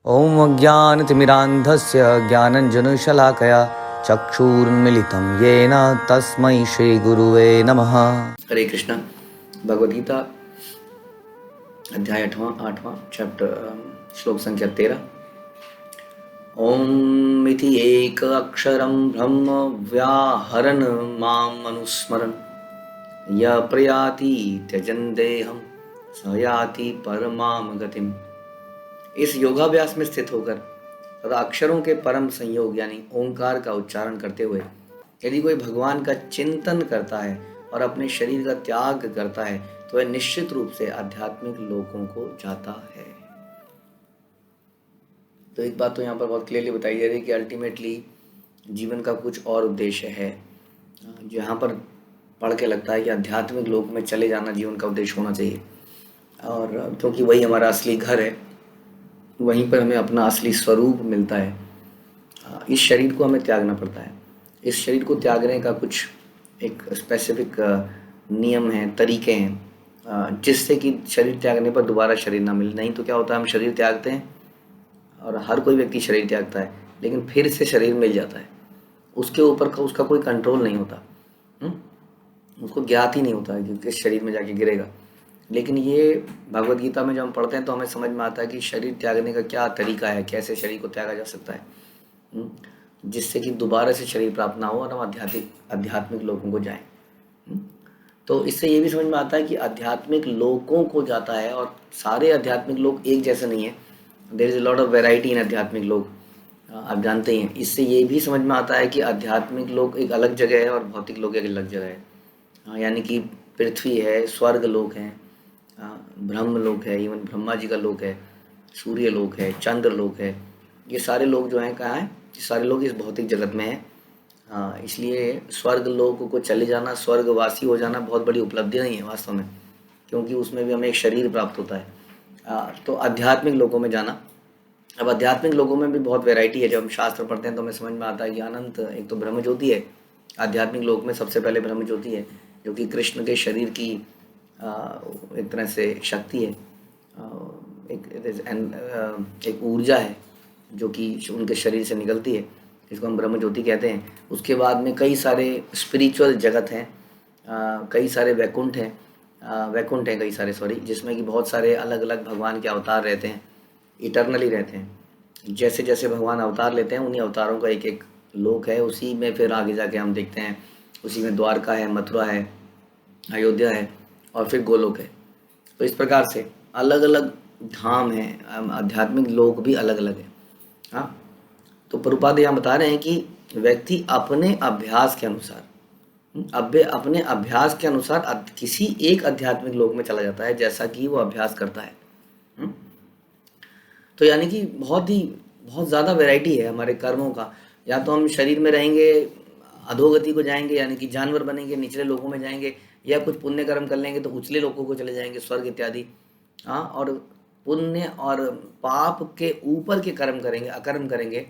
ॐ अज्ञानतिमिरान्धस्य ज्ञानञ्जनशलाकया चक्षुरुन्मिलितं येन तस्मै श्रीगुरुवे नमः। हरे कृष्णा। भगवद गीता अध्याय 8वां चैप्टर श्लोक संख्या 13। ओम इति एक अक्षरं ब्रह्म व्याहरन् माम् अनुस्मरन् य प्रयाति त्यजन् देहं स याति परमां गतिम्। इस योगाभ्यास में स्थित होकर तथा अक्षरों के परम संयोग यानी ओंकार का उच्चारण करते हुए यदि कोई भगवान का चिंतन करता है और अपने शरीर का त्याग करता है तो वह निश्चित रूप से आध्यात्मिक लोकों को जाता है। तो एक बात तो यहाँ पर बहुत क्लियरली बताई जा रही है कि अल्टीमेटली जीवन का कुछ और उद्देश्य है। जहाँ पर पढ़ के लगता है कि आध्यात्मिक लोक में चले जाना जीवन का उद्देश्य होना चाहिए, और क्योंकि वही हमारा असली घर है, वहीं पर हमें अपना असली स्वरूप मिलता है। इस शरीर को हमें त्यागना पड़ता है। इस शरीर को त्यागने का कुछ एक स्पेसिफिक नियम है, तरीके हैं, जिससे कि शरीर त्यागने पर दोबारा शरीर ना मिले। नहीं तो क्या होता है, हम शरीर त्यागते हैं और हर कोई व्यक्ति शरीर त्यागता है, लेकिन फिर से शरीर मिल जाता है। उसके ऊपर का उसका कोई कंट्रोल नहीं होता, उसको ज्ञात ही नहीं होता है कि किस शरीर में जाके गिरेगा। लेकिन ये भगवद गीता में जब हम पढ़ते हैं तो हमें समझ में आता है कि शरीर त्यागने का क्या तरीका है, कैसे शरीर को त्यागा जा सकता है, जिससे कि दोबारा से शरीर प्राप्त ना हो और हम आध्यात्मिक लोगों को जाएं। तो इससे ये भी समझ में आता है कि आध्यात्मिक लोकों को जाता है, और सारे आध्यात्मिक लोग एक जैसे नहीं है। There is a lot of variety in आध्यात्मिक लोग, आप जानते ही हैं। इससे ये भी समझ में आता है कि आध्यात्मिक लोग एक अलग जगह है और भौतिक लोग एक अलग जगह है। यानी कि पृथ्वी है, स्वर्ग लोक हैं, ब्रह्म लोक है, इवन ब्रह्मा जी का लोक है, सूर्य लोक है, चंद्र लोक है। ये सारे लोग जो हैं कहाँ हैं? ये सारे लोग इस भौतिक जगत में हैं। इसलिए स्वर्ग लोक को चले जाना, स्वर्गवासी हो जाना बहुत बड़ी उपलब्धि नहीं है वास्तव में, क्योंकि उसमें भी हमें एक शरीर प्राप्त होता है। तो आध्यात्मिक लोकों में जाना, अब आध्यात्मिक लोगों में भी बहुत वैरायटी है। जब हम शास्त्र पढ़ते हैं तो हमें समझ में आता है कि अनंत, एक तो ब्रह्म ज्योति है आध्यात्मिक लोक में, सबसे पहले ब्रह्म ज्योति है जो कि कृष्ण के शरीर की एक तरह से शक्ति है, एक ऊर्जा है जो कि उनके शरीर से निकलती है, जिसको हम ब्रह्म ज्योति कहते हैं। उसके बाद में कई सारे स्पिरिचुअल जगत हैं, कई सारे वैकुंठ हैं, कई सारे, सॉरी, जिसमें कि बहुत सारे अलग अलग भगवान के अवतार रहते हैं, इटर्नली रहते हैं। जैसे जैसे भगवान अवतार लेते हैं उन्हीं अवतारों का एक एक लोक है। उसी में फिर आगे जाके हम देखते हैं, उसी में द्वारका है, मथुरा है, अयोध्या है और फिर गोलोक है। तो इस प्रकार से अलग अलग धाम हैं, आध्यात्मिक लोक भी अलग अलग हैं। हाँ, तो प्रभुपाद यहाँ बता रहे हैं कि व्यक्ति अपने अभ्यास के अनुसार अपने अभ्यास के अनुसार किसी एक आध्यात्मिक लोक में चला जाता है जैसा कि वो अभ्यास करता है। तो यानी कि बहुत ज़्यादा वैरायटी है हमारे कर्मों का। या तो हम शरीर में रहेंगे, अधोगति को जाएंगे, यानी कि जानवर बनेंगे, निचले लोगों में जाएंगे, या कुछ पुण्य कर्म कर लेंगे तो उचले लोगों को चले जाएंगे, स्वर्ग इत्यादि। हाँ, और पुण्य और पाप के ऊपर के कर्म करेंगे, अकर्म करेंगे,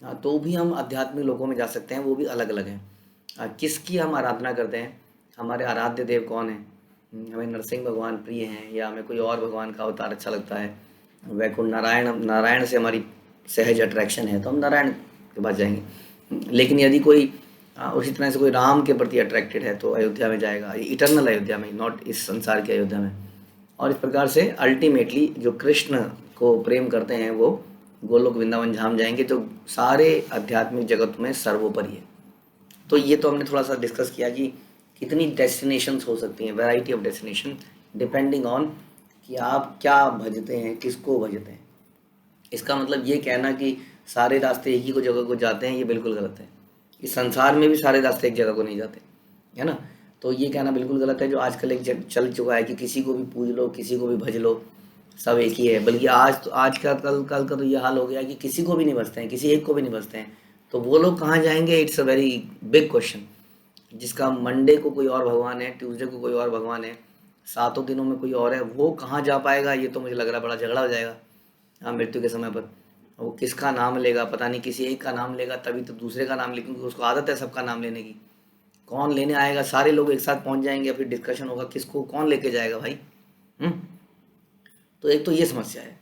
तो भी हम आध्यात्मिक लोगों में जा सकते हैं। वो भी अलग अलग हैं। किसकी हम आराधना करते हैं, हमारे आराध्य देव कौन है, हमें नरसिंह भगवान प्रिय हैं या हमें कोई और भगवान का अवतार अच्छा लगता है, वैकुंठ नारायण से हमारी सहज अट्रैक्शन है तो हम नारायण के पास जाएंगे। लेकिन यदि कोई उसी तरह से कोई राम के प्रति अट्रैक्टेड है तो अयोध्या में जाएगा, इटर्नल अयोध्या में, नॉट इस संसार की अयोध्या में। और इस प्रकार से अल्टीमेटली जो कृष्ण को प्रेम करते हैं वो गोलोक वृंदावन धाम जाएंगे, जो सारे आध्यात्मिक जगत में सर्वोपरि है। तो ये तो हमने थोड़ा सा डिस्कस किया कि कितनी डेस्टिनेशंस हो सकती हैं, variety of destination, depending on कि आप क्या भजते हैं, किसको भजते हैं। इसका मतलब ये कहना कि सारे रास्ते एक ही को जगह को जाते हैं, ये बिल्कुल गलत है। इस संसार में भी सारे रास्ते एक जगह को नहीं जाते, है ना। तो ये कहना बिल्कुल गलत है जो आजकल एक चल चुका है कि किसी को भी पूज लो, किसी को भी भज लो, सब एक ही है। बल्कि आज का कल का तो ये हाल हो गया कि किसी को भी नहीं भजते हैं, किसी एक को भी नहीं भजते हैं। तो वो लोग कहाँ जाएंगे? It's a very big question. जिसका मंडे को कोई और भगवान है, ट्यूसडे को कोई और भगवान है, 7 दिनों में कोई और है, वो कहाँ जा पाएगा? ये तो मुझे लग रहा है बड़ा झगड़ा हो जाएगा। हाँ, मृत्यु के समय पर वो किसका नाम लेगा? पता नहीं, किसी एक का नाम लेगा तभी तो दूसरे का नाम ले, क्योंकि उसको आदत है सबका नाम लेने की। कौन लेने आएगा? सारे लोग एक साथ पहुंच जाएंगे, फिर डिस्कशन होगा किसको कौन लेके जाएगा भाई। तो एक तो ये समस्या है।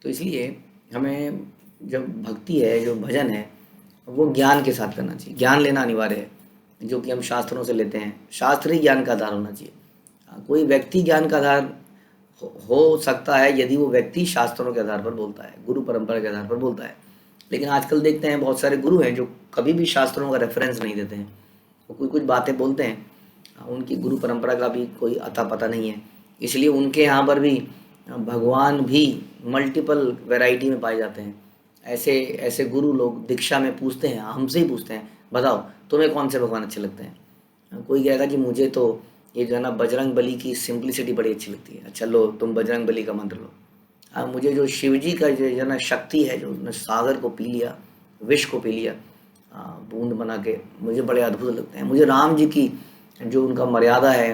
तो इसलिए हमें जब भक्ति है, जो भजन है, वो ज्ञान के साथ करना चाहिए। ज्ञान लेना अनिवार्य है, जो कि हम शास्त्रों से लेते हैं। शास्त्र ही ज्ञान का आधार होना चाहिए। कोई व्यक्ति ज्ञान का आधार हो सकता है यदि वो व्यक्ति शास्त्रों के आधार पर बोलता है, गुरु परंपरा के आधार पर बोलता है। लेकिन आजकल देखते हैं बहुत सारे गुरु हैं जो कभी भी शास्त्रों का रेफरेंस नहीं देते हैं। वो कुछ कुछ बातें बोलते हैं, उनकी गुरु परंपरा का भी कोई अता पता नहीं है। इसलिए उनके यहाँ पर भी भगवान भी मल्टीपल वैरायटी में पाए जाते हैं। ऐसे ऐसे गुरु लोग दीक्षा में पूछते हैं, हमसे ही पूछते हैं, बताओ तुम्हें कौन से भगवान अच्छे लगते हैं। कोई कहेगा कि मुझे तो ये जो है ना बजरंग बली की सिंप्लिसिटी बड़ी अच्छी लगती है। अच्छा लो, तुम बजरंग बली का मंत्र लो। मुझे जो शिव जी का जो है ना शक्ति है, जो उन्होंने सागर को पी लिया, विष को पी लिया बूंद बना के, मुझे बड़े अद्भुत लगते हैं। मुझे राम जी की जो उनका मर्यादा है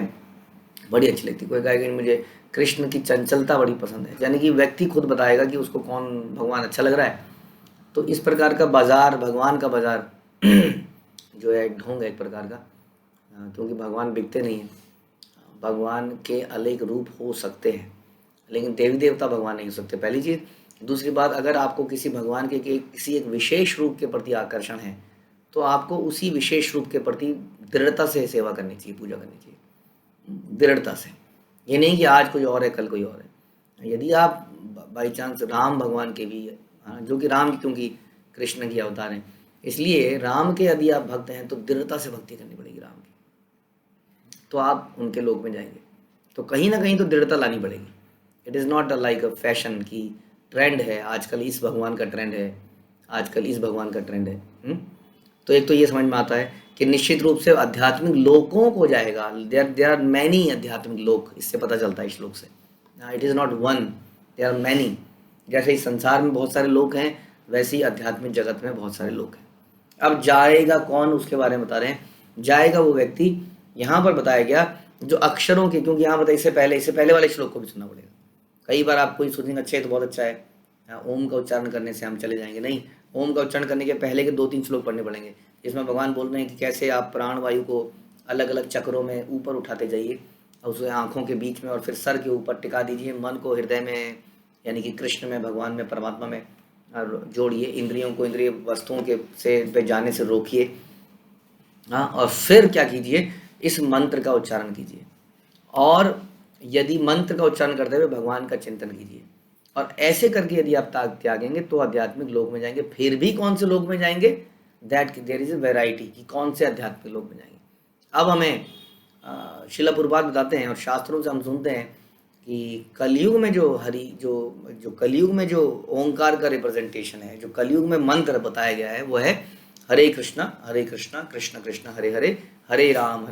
बड़ी अच्छी लगती है। कोई कहेगा कि मुझे कृष्ण की चंचलता बड़ी पसंद है। यानी कि व्यक्ति खुद बताएगा कि उसको कौन भगवान अच्छा लग रहा है। तो इस प्रकार का बाजार, भगवान का बाजार जो है एक ढोंग है एक प्रकार का, क्योंकि भगवान बिकते नहीं हैं। भगवान के अनेक रूप हो सकते हैं, लेकिन देवी देवता भगवान नहीं हो सकते, पहली चीज़। दूसरी बात, अगर आपको किसी भगवान के किसी एक विशेष रूप के प्रति आकर्षण है तो आपको उसी विशेष रूप के प्रति दृढ़ता से सेवा करनी चाहिए, पूजा करनी चाहिए, दृढ़ता से। ये नहीं कि आज कोई और है कल कोई और है। यदि आप बाई चांस राम भगवान के भी, जो कि राम क्योंकि कृष्ण की अवतार हैं, इसलिए राम के यदि आप भक्त हैं तो दृढ़ता से भक्ति करनी पड़ेगी राम की, तो आप उनके लोक में जाएंगे। तो कहीं ना कहीं तो दृढ़ता लानी पड़ेगी। It is not like a fashion की ट्रेंड है, आजकल इस भगवान का ट्रेंड है, आजकल इस भगवान का ट्रेंड है। तो एक तो ये समझ में आता है कि निश्चित रूप से आध्यात्मिक लोकों को जाएगा। देयर आर मैनी आध्यात्मिक लोक, इससे पता चलता है इस श्लोक से। It is not one, there are many. जैसे इस संसार में बहुत सारे लोग हैं, वैसे ही आध्यात्मिक जगत में बहुत सारे लोग हैं। अब जाएगा कौन, उसके बारे में बता रहे हैं। जाएगा वो व्यक्ति, यहाँ पर बताया गया जो अक्षरों के, क्योंकि यहाँ बताया इससे पहले वाले श्लोक को भी सुनना पड़ेगा। कई बार आपको ये सोचेंगे अच्छा है तो बहुत अच्छा है, ओम का उच्चारण करने से हम चले जाएंगे। नहीं, ओम का उच्चारण करने के पहले के 2-3 श्लोक पढ़ने पड़ेंगे, जिसमें भगवान बोल रहे हैं कि कैसे आप प्राण वायु को अलग अलग चक्रों में ऊपर उठाते जाइए, और उसे आँखों के बीच में और फिर सर के ऊपर टिका दीजिए। मन को हृदय में, यानी कि कृष्ण में, भगवान में, परमात्मा में जोड़िए। इंद्रियों को इंद्रिय वस्तुओं के से पे जाने से रोकिए। और फिर क्या कीजिए, इस मंत्र का उच्चारण कीजिए, और यदि मंत्र का उच्चारण करते हुए भगवान का चिंतन कीजिए। और ऐसे करके यदि आप त्यागेंगे तो आध्यात्मिक लोक में जाएंगे। फिर भी कौन से लोक में जाएंगे, that there is a variety, कि कौन से आध्यात्मिक लोक में जाएंगे। अब हमें शिला प्रभुपाद बताते हैं और शास्त्रों से हम सुनते हैं कि कलयुग में जो कलयुग में जो ओंकार का रिप्रेजेंटेशन है, जो कलयुग में मंत्र बताया गया है, वो है हरे कृष्णा कृष्ण कृष्ण हरे हरे, हरे राम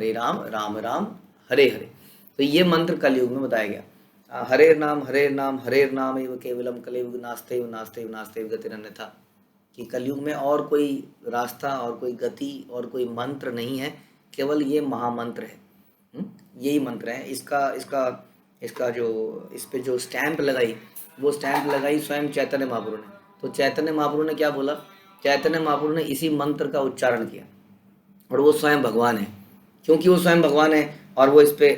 राम राम हरे हरे। तो ये मंत्र कलयुग में बताया गया। हरे नाम एव केवलम कलयुग नास्तेव नास्तेव नास्तेव गतिरन्यथा, कि कलयुग में और कोई रास्ता और कोई गति और कोई मंत्र नहीं है, केवल ये महामंत्र है। यही मंत्र है। इसका जो इस पे जो स्टैंप लगाई, वो स्टैंप लगाई स्वयं चैतन्य महाप्रभु ने। तो चैतन्य महाप्रभु ने क्या बोला, चैतन्य महाप्रभु ने इसी मंत्र का उच्चारण किया, और वो स्वयं भगवान है। क्योंकि वो स्वयं भगवान है और वो इस पे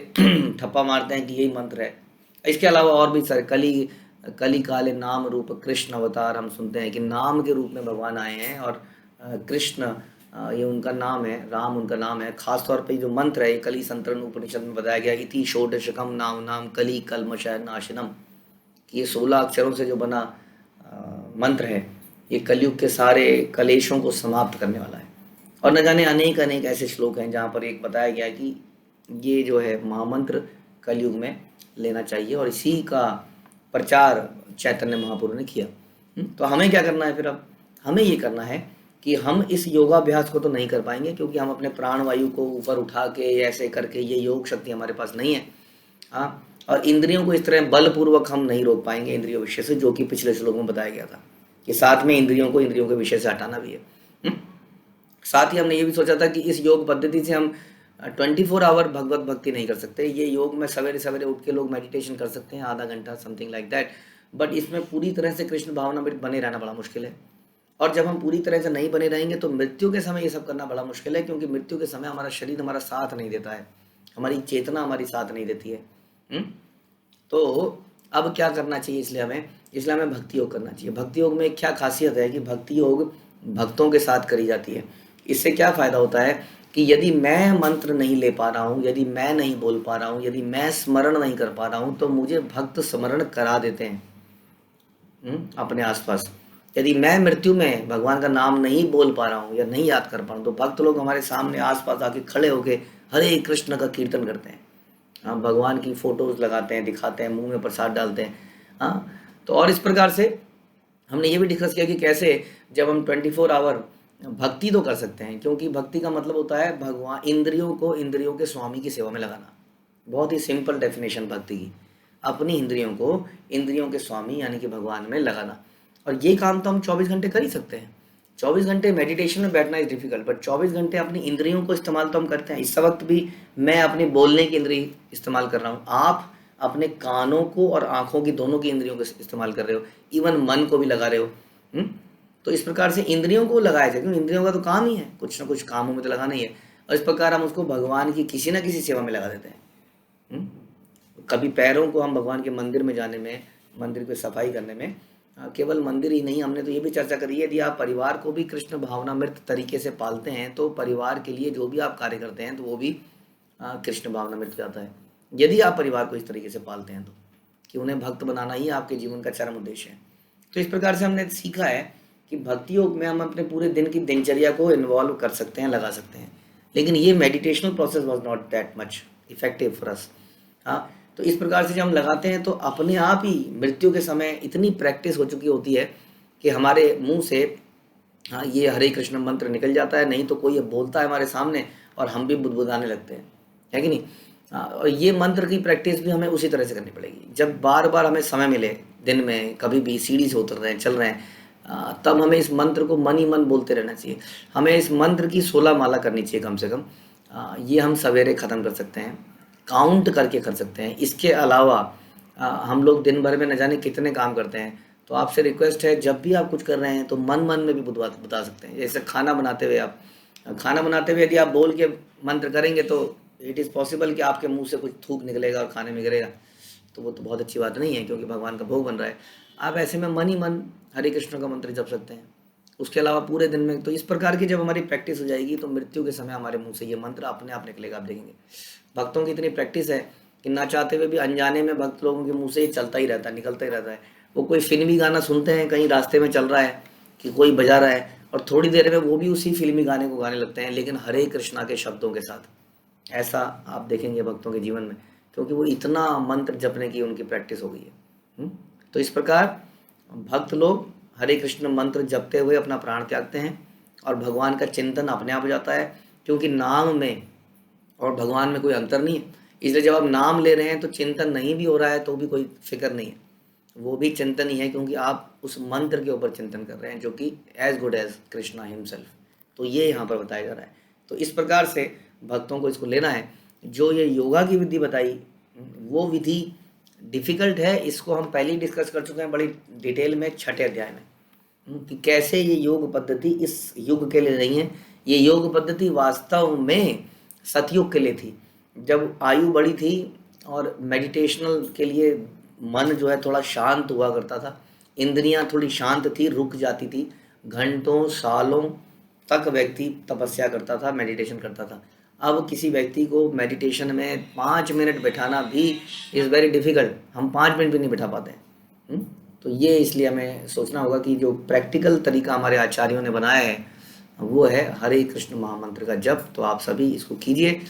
ठप्पा मारते हैं कि यही मंत्र है। इसके अलावा और भी सारे कली काले नाम रूप कृष्ण अवतार, हम सुनते हैं कि नाम के रूप में भगवान आए हैं, और कृष्ण ये उनका नाम है, राम उनका नाम है। खासतौर पे जो मंत्र है, कली संतरण उपनिषद में बताया गया, इति षोडशकम नाम नाम कली कलमशय नाशनम, कि ये 16 अक्षरों से जो बना मंत्र है, ये कलयुग के सारे कलेशों को समाप्त करने वाला है। और न जाने अनेक अनेक ऐसे श्लोक हैं जहाँ पर एक बताया गया है कि ये जो है महामंत्र कलयुग में लेना चाहिए, और इसी का प्रचार चैतन्य महाप्रभु ने किया। तो हमें क्या करना है फिर? अब हमें ये करना है कि हम इस योगाभ्यास को तो नहीं कर पाएंगे, क्योंकि हम अपने प्राण वायु को ऊपर उठा के ऐसे करके, ये योग शक्ति हमारे पास नहीं है। हाँ, और इंद्रियों को इस तरह बलपूर्वक हम नहीं रोक पाएंगे इंद्रियों विषय से, जो कि पिछले श्लोक में बताया गया था कि साथ में इंद्रियों के विषय से हटाना भी है। साथ ही हमने ये भी सोचा था कि इस योग पद्धति से हम 24 आवर भगवत भक्ति नहीं कर सकते। ये योग में सवेरे सवेरे उठ के लोग मेडिटेशन कर सकते हैं, आधा घंटा, समथिंग लाइक दैट, बट इसमें पूरी तरह से कृष्ण भावना में बने रहना बड़ा मुश्किल है। और जब हम पूरी तरह से नहीं बने रहेंगे तो मृत्यु के समय ये सब करना बड़ा मुश्किल है, क्योंकि मृत्यु के समय हमारा शरीर हमारा साथ नहीं देता है, हमारी चेतना हमारी साथ नहीं देती है। तो अब क्या करना चाहिए? इसलिए हमें इसलिए हमें भक्ति योग करना चाहिए। भक्ति योग में क्या खासियत है कि भक्ति योग भक्तों के साथ करी जाती है। इससे क्या फ़ायदा होता है कि यदि मैं मंत्र नहीं ले पा रहा हूँ, यदि मैं नहीं बोल पा रहा हूँ, यदि मैं स्मरण नहीं कर पा रहा हूँ, तो मुझे भक्त स्मरण करा देते हैं अपने आसपास। यदि मैं मृत्यु में भगवान का नाम नहीं बोल पा रहा हूँ या नहीं याद कर पा रहा हूँ, तो भक्त लोग हमारे सामने आसपास आके खड़े होके हरे कृष्ण का कीर्तन करते हैं। हाँ, भगवान की फोटोज लगाते हैं, दिखाते हैं, मुंह में प्रसाद डालते हैं। हाँ, तो और इस प्रकार से हमने ये भी डिस्कस किया कि कैसे जब हम 24 आवर भक्ति तो कर सकते हैं, क्योंकि भक्ति का मतलब होता है भगवान इंद्रियों को इंद्रियों के स्वामी की सेवा में लगाना। बहुत ही सिंपल डेफिनेशन भक्ति की, अपनी इंद्रियों को इंद्रियों के स्वामी यानी कि भगवान में लगाना। और ये काम तो हम 24 घंटे कर ही सकते हैं। 24 घंटे मेडिटेशन में बैठना इज डिफिकल्ट, बट 24 घंटे अपनी इंद्रियों को इस्तेमाल तो हम करते हैं। इस वक्त भी मैं अपने बोलने की इंद्रिय इस्तेमाल कर रहा हूँ, आप अपने कानों को और आँखों की दोनों की इंद्रियों को इस्तेमाल कर रहे हो, इवन मन को भी लगा रहे हो। तो इस प्रकार से इंद्रियों को लगाया जाए, क्योंकि इंद्रियों का तो काम ही है कुछ ना कुछ कामों में तो लगाना ही है। और इस प्रकार हम उसको भगवान की किसी न किसी सेवा में लगा देते हैं। कभी पैरों को हम भगवान के मंदिर में जाने में, मंदिर की सफाई करने में, केवल मंदिर ही नहीं, हमने तो ये भी चर्चा करी है, यदि आप परिवार को भी कृष्ण भावनामृत तरीके से पालते हैं तो परिवार के लिए जो भी आप कार्य करते हैं तो वो भी कृष्ण भावनामृत जाता है। यदि आप परिवार को इस तरीके से पालते हैं तो, कि उन्हें भक्त बनाना ही आपके जीवन का चरम उद्देश्य है। तो इस प्रकार से हमने सीखा है कि भक्ति योग में हम अपने पूरे दिन की दिनचर्या को इन्वॉल्व कर सकते हैं, लगा सकते हैं। लेकिन ये meditational process was not that much effective for us. हाँ, तो इस प्रकार से जब हम लगाते हैं तो अपने आप ही मृत्यु के समय इतनी प्रैक्टिस हो चुकी होती है कि हमारे मुंह से हाँ ये हरे कृष्ण मंत्र निकल जाता है, नहीं तो कोई बोलता है हमारे सामने और हम भी बुदबुदाने लगते हैं, है कि नहीं। और ये मंत्र की प्रैक्टिस भी हमें उसी तरह से करनी पड़ेगी। जब बार बार हमें समय मिले दिन में, कभी भी सीढ़ी से उतर रहे हैं, चल रहे हैं, तब हमें इस मंत्र को मन ही मन बोलते रहना चाहिए। हमें इस मंत्र की 16 माला करनी चाहिए कम से कम। ये हम सवेरे ख़त्म कर सकते हैं, काउंट करके कर सकते हैं। इसके अलावा हम लोग दिन भर में न जाने कितने काम करते हैं, तो आपसे रिक्वेस्ट है जब भी आप कुछ कर रहे हैं तो मन मन में भी बता सकते हैं। जैसे खाना बनाते हुए यदि आप बोल के मंत्र करेंगे तो इट इज़ पॉसिबल कि आपके मुंह से कुछ थूक निकलेगा और खाने में गिरेगा, तो वो तो बहुत अच्छी बात नहीं है, क्योंकि भगवान का भोग बन रहा है। आप ऐसे में मन ही मन हरे कृष्ण का मंत्र जप सकते हैं। उसके अलावा पूरे दिन में, तो इस प्रकार की जब हमारी प्रैक्टिस हो जाएगी तो मृत्यु के समय हमारे मुंह से ये मंत्र अपने आप निकलेगा। आप देखेंगे भक्तों की इतनी प्रैक्टिस है कि ना चाहते हुए भी अनजाने में भक्त लोगों के मुंह से ये चलता ही रहता है, निकलता ही रहता है। वो कोई फिल्मी गाना सुनते हैं, कहीं रास्ते में चल रहा है कि कोई बजा रहा है, और थोड़ी देर में वो भी उसी फिल्मी गाने को गाने लगते हैं, लेकिन हरे कृष्णा के शब्दों के साथ। ऐसा आप देखेंगे भक्तों के जीवन में, क्योंकि वो इतना मंत्र जपने की उनकी प्रैक्टिस हो गई है। तो इस प्रकार भक्त लोग हरे कृष्ण मंत्र जपते हुए अपना प्राण त्यागते हैं और भगवान का चिंतन अपने आप हो जाता है, क्योंकि नाम में और भगवान में कोई अंतर नहीं है। इसलिए जब आप नाम ले रहे हैं तो चिंतन नहीं भी हो रहा है तो भी कोई फिक्र नहीं है, वो भी चिंतन ही है, क्योंकि आप उस मंत्र के ऊपर चिंतन कर रहे हैं जो कि as good as Krishna himself. तो ये यहाँ पर बताया जा रहा है। तो इस प्रकार से भक्तों को इसको लेना है। जो ये योगा की विधि बताई वो विधि डिफ़िकल्ट है, इसको हम पहले ही डिस्कस कर चुके हैं बड़ी डिटेल में 6ठे अध्याय में, कि कैसे ये योग पद्धति इस युग के लिए नहीं है। ये योग पद्धति वास्तव में सतयुग के लिए थी, जब आयु बड़ी थी और मेडिटेशनल के लिए मन जो है थोड़ा शांत हुआ करता था, इंद्रियां थोड़ी शांत थी, रुक जाती थी, घंटों सालों तक व्यक्ति तपस्या करता था, मेडिटेशन करता था। अब किसी व्यक्ति को मेडिटेशन में 5 मिनट बैठाना भी इज़ वेरी डिफ़िकल्ट, हम 5 मिनट भी नहीं बैठा पाते हैं। तो ये इसलिए हमें सोचना होगा कि जो प्रैक्टिकल तरीका हमारे आचार्यों ने बनाया है वो है हरे कृष्ण महामंत्र का जप। तो आप सभी इसको कीजिए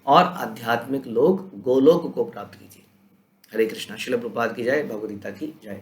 और आध्यात्मिक लोग गोलोक को प्राप्त कीजिए। हरे कृष्णा। श्रील प्रभुपाद की जय, भगवद गीता की जय।